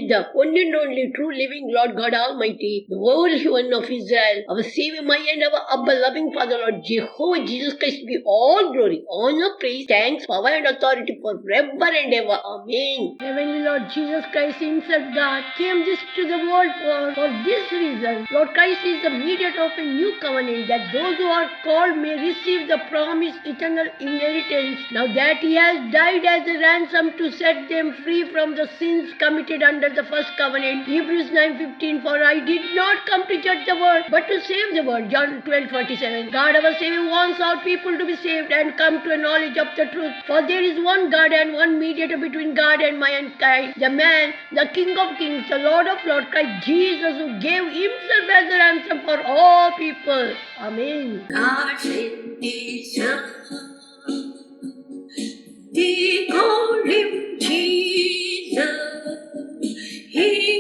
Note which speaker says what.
Speaker 1: with the one and only true living Lord God Almighty, the Holy One of Israel, our Savior, my and our Abba, loving Father, Lord Jehovah Jesus Christ, be all glory, honor, praise, thanks, power, and authority forever and ever. Amen. Heavenly Lord Jesus Christ Himself, God, came this to the world for this reason. Lord Christ is the mediator of a new covenant, that those who are called may receive the promised eternal inheritance. Now that He has died as a ransom to set them free from the sins committed under the first covenant. Hebrews 9:15, for I did not come to judge the world, but to save the world. John 12:47. God our Savior wants all people to be saved and come to a knowledge of the truth. For there is one God and one mediator between God and mankind, the man, the King of kings, the Lord of lords, Christ Jesus, who gave Himself as a ransom for all people. Amen.
Speaker 2: God is we call Him Jesus. He